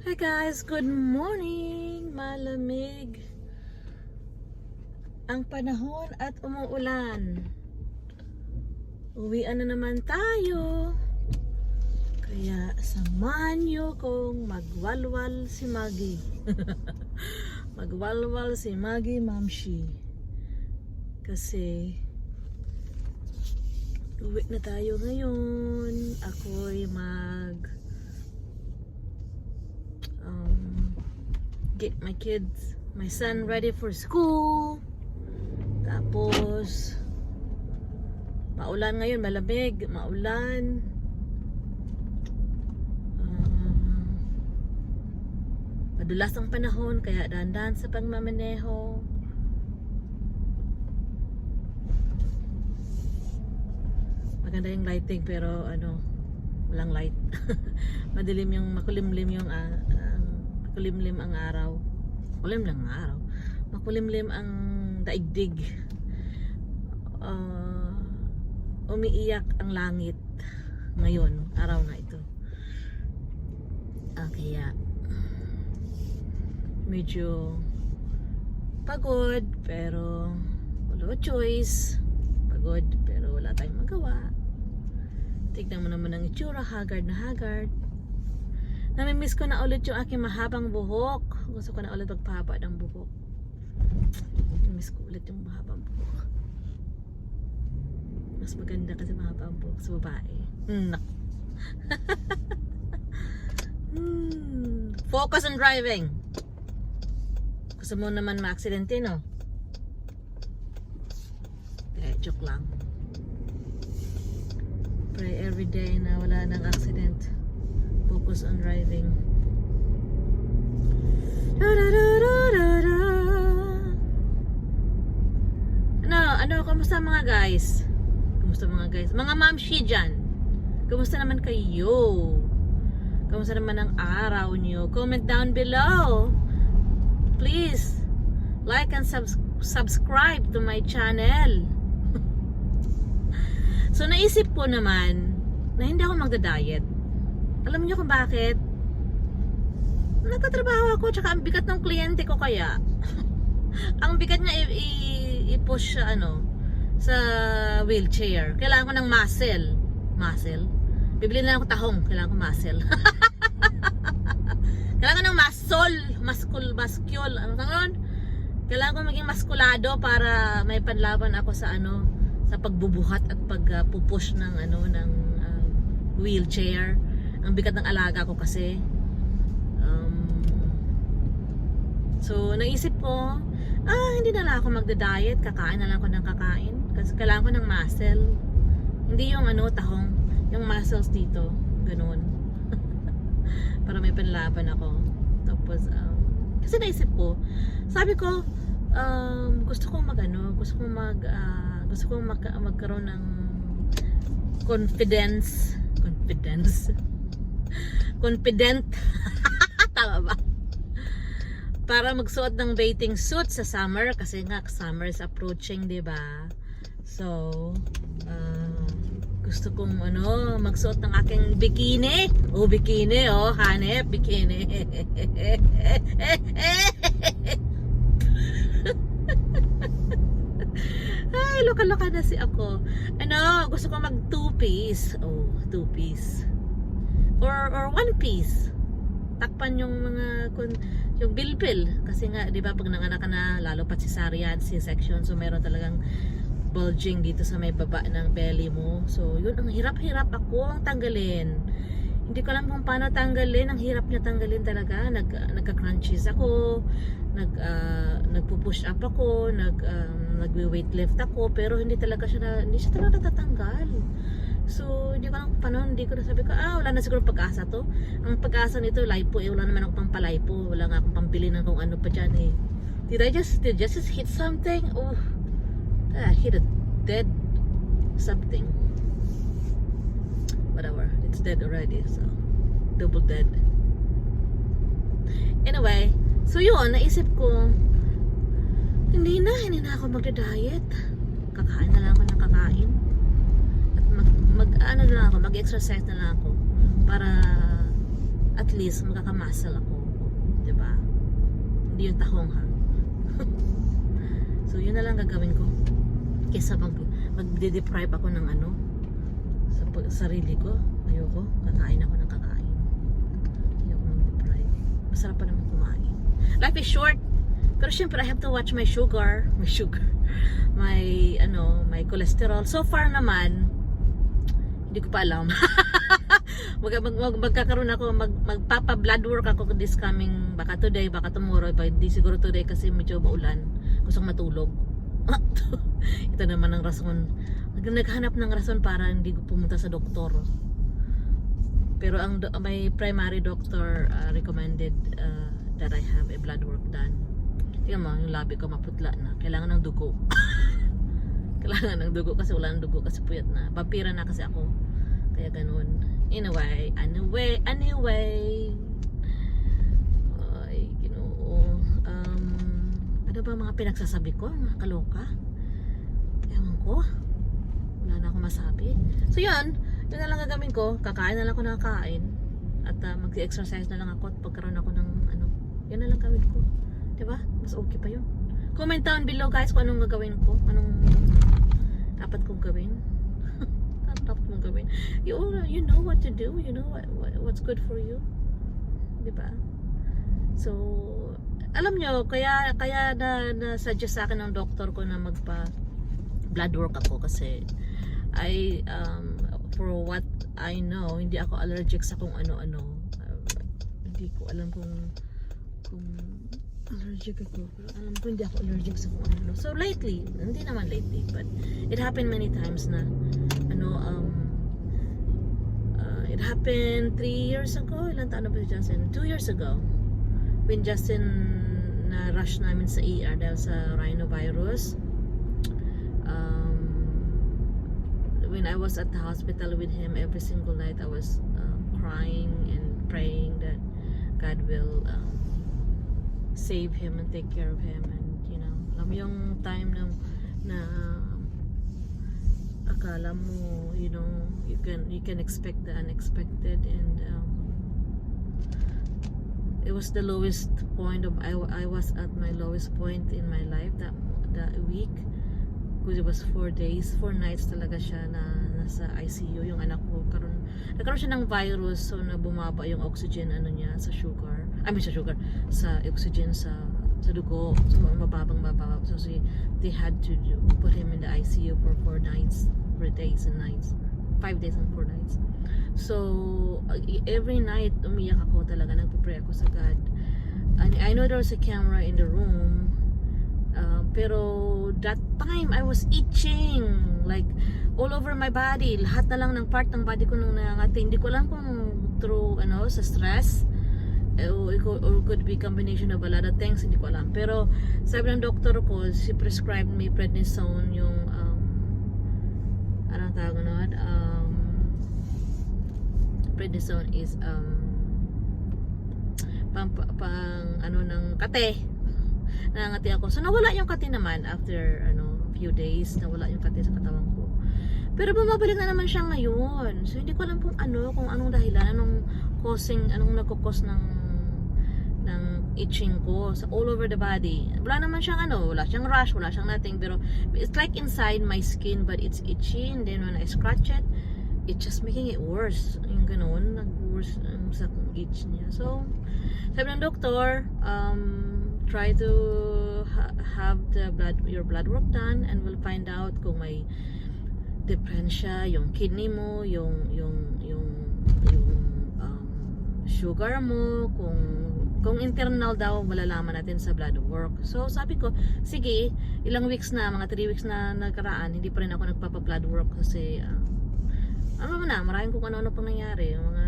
Hi guys, good morning. Malamig ang panahon at umuulan. Uwian na naman tayo. Kaya samahan niyo kong magwalwal si Maggie. Magwalwal si Maggie Mamshi. Kasi uwi na tayo ngayon. Ako'y get my kids, my son ready for school. Tapos maulan ngayon, malamig, maulan. Madulas ang panahon, kaya dahan-dahan sa pagmamaneho. Maganda yung lighting pero walang light. Madilim yung makulimlim yung makulimlim ang araw. Makulimlim ang araw. Makulimlim ang daigdig. Umiiyak ang langit ngayon, araw na ito. Kaya medyo pagod pero wala choice. Pagod pero wala tayong magawa. Tignan mo naman ang itsura, haggard na haggard. Namimiss ko na ulit yung aking mahabang buhok. Gusto ko na ulit magpahaba ng buhok. Namimiss ko ulit yung mahabang buhok. Mas maganda kasi mahaba ang buhok sa babae. Focus on driving. Gusto mo naman ma-aksidente, no? Joke lang. Pray every day na wala nang accident. Focus on driving. Kamusta mga guys? Kamusta mga guys? Mga mamshi dyan, kamusta naman kayo? Kamusta naman ang araw nyo? Comment down below. Please, like and subscribe to my channel. So naisip ko naman na hindi ako magda-diet. Alam niyo kung bakit? Nagtatrabaho ako, tsaka ang bigat ng kliyente ko kaya. Ang bigat niya i-push sa wheelchair. Kailangan ko ng muscle. Muscle? Bibili na ako tahong. Kailangan ko muscle. Kailangan ko ng muscle. Ano tawag? Kailangan ko maging maskulado para may panlaban ako sa sa pagbubuhat at pagpupush ng wheelchair. Ang bigat ng alaga ko kasi. So naisip ko, hindi na lang ako magda-diet, kakain na lang ako ng kakain kasi kailangan ko ng muscle. Hindi yung tahong, yung muscles dito, ganoon. Para may panlaban ako. Tapos kasi naisip ko, sabi ko, gusto kong magkaroon ng confident tama ba? Para magsuot ng bathing suit sa summer kasi nga summer is approaching, 'di ba? So gusto kong magsuot ng aking bikini. Bikini, hanep, bikini. Ay, loka-loka na si ako. Gusto ko mag two-piece. Two-piece. Or one-piece. Takpan yung yung bilbil. Kasi nga, di ba, pag nanganak ka na, lalo pa cesarean, C-section, so meron talagang bulging dito sa may baba ng belly mo. So, yun, ang hirap-hirap akong tanggalin. Hindi ko alam kung paano tanggalin. Ang hirap niya tanggalin talaga. Nagka-crunchies ako. Nagpo-push up ako. Nagwe-weight lift ako. Pero hindi siya talaga natatanggal. So, hindi ko alam kung paano. Hindi ko na sabi ko, wala na siguro pag-asa to. Ang pag-asa nito, lipo. Wala naman ako pang palipo. Wala nga akong pambili ng kung ano pa dyan eh. Did I just hit something? I hit a dead something. Whatever, it's dead already, so double dead. Anyway, so yun, naisip ko hindi na ako magda-diet. Kakain na lang ako ng kakain. At mag-exercise na lang ako para at least magkakamuscle ako. Diba? Hindi yung tahong ha. So yun na lang gagawin ko. Kesa magde-deprive ako ng ano sa sarili ko. Ayoko. Kakain ako ng kakain. Ayoko mag-deprive. Masarap pa naman kumain. Life is short. Pero syempre, I have to watch my sugar. My cholesterol. So far naman, hindi ko pa alam. Magkakaroon ako, magpapa-blood work ako this coming, baka today, baka tomorrow, hindi siguro today kasi medyo maulan. Gusto kong matulog. Ito naman ang rason. Naghanap ng rason para hindi ko pumunta sa doktor. Pero my primary doctor recommended that I have a blood work done. Tingnan mo, yung labi ko maputla na. Kailangan ng dugo. Kailangan ng dugo kasi wala ng dugo kasi puyat na. Vampira na kasi ako. Kaya ganun. Anyway. Ay, Ginoo. Ano ba mga pinagsasabi ko? Mga kaloka? Ewan ko. Wala na akong masabi. So yun na lang gagawin ko. Kakain na lang ako ng kakain. At mag-exercise na lang ako at pagkaroon ako ng yun na lang gawin ko. Diba? Mas okay pa yun. Comment down below guys kung anong gagawin ko. Anong dapat kong gawin. Dapat mong gawin. You know what to do. You know what's good for you. Diba? So, alam nyo, kaya na-suggest sa akin ng doktor ko na magpa blood work ako kasi for what I know, hindi ako allergic sa kung ano-ano. Hindi ko alam kung allergic ako. Alam ko hindi ako allergic sa kung ano. So lately, hindi naman lately, but it happened many times na it happened 3 years ago. Ilang taon na ba si Justin? 2 years ago. When Justin na rush namin sa ER dahil sa rhinovirus. When I was at the hospital with him every single night, I was crying and praying that God will save him and take care of him. And alam mo yung time na akala mo, you can expect the unexpected, and it was the lowest point of I was at my lowest point in my life that week, because it was 4 nights talaga siya na nasa ICU. Yung anak ko nagkaroon siya ng virus, so na bumaba yung oxygen niya sa sa oxygen sa dugo, so mababa. So they had to put him in the ICU for 4 days and nights. 5 days and 4 nights. So every night umiyak ako talaga, nagpo-pray ako sa God. And I know there was a camera in the room, pero that time I was itching like all over my body. Lahat na lang ng part ng body ko nung nangangati. Hindi ko alam kung through sa stress or could be combination of a lot of things, hindi ko alam. Pero sabi ng doktor ko, she prescribed me prednisone, yung anong tawag nun? Prednisone is pang ng kate. Nangangati ako. So nawala yung kate naman after few days, nawala yung kate sa katawan ko. Pero bumabalik na naman siya ngayon. So hindi ko alam kung anong dahilan, anong nagkukos ng itching ko sa all over the body. Wala naman siyang wala siyang rash, wala siyang nothing, pero it's like inside my skin, but it's itchy, and then when I scratch it, it's just making it worse. Yung ganoon, nag-worse sa itch niya. So sabi ng doktor, try to have your blood work done, and we'll find out kung may depresya yung kidney mo, yung sugar mo, kung internal daw, malalaman natin sa blood work. So sabi ko, sige, ilang weeks na, mga 3 weeks na nagkaraan, hindi pa rin ako nagpapa-blood work kasi maraming kung ano pang nangyari. Mga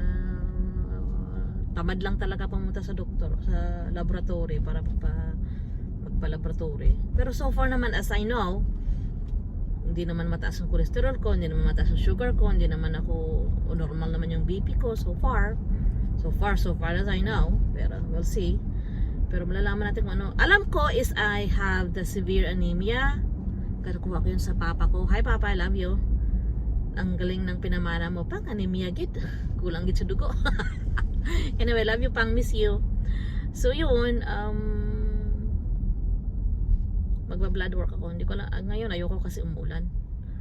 tamad lang talaga pumunta sa doktor, sa laboratory para magpa-laboratory. Pero so far naman, as I know, hindi naman mataas ang cholesterol ko, hindi naman mataas ang sugar ko, hindi naman ako normal naman yung BP ko so far as I know. Pero we'll see. Pero malalaman natin kung ano. Alam ko is I have the severe anemia. Kakuha ko yun sa papa ko. Hi papa, I love you. Ang galing ng pinamana mo. Pang anemia git. Kulang git sa dugo. Anyway, love you pang, miss you. So yun, magba-blood work ako. Hindi ko lang, ngayon ayoko kasi umulan.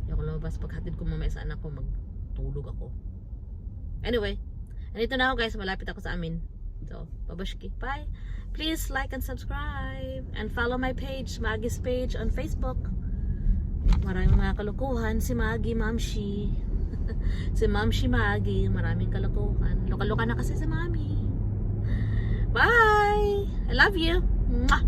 Ayoko lumabas. Paghatid ko mamaya sa anak ko, magtulog ako. Anyway, andito na ako guys. Malapit ako sa amin. So, babashki. Bye. Please like and subscribe. And follow my page, Maggie's page on Facebook. Maraming mga kalukuhan. Si Maggie, Mamshi. Si Mamshi Maggie. Maraming kalukuhan. Loka-loka na kasi si Mami. Bye! I love you. Mwah!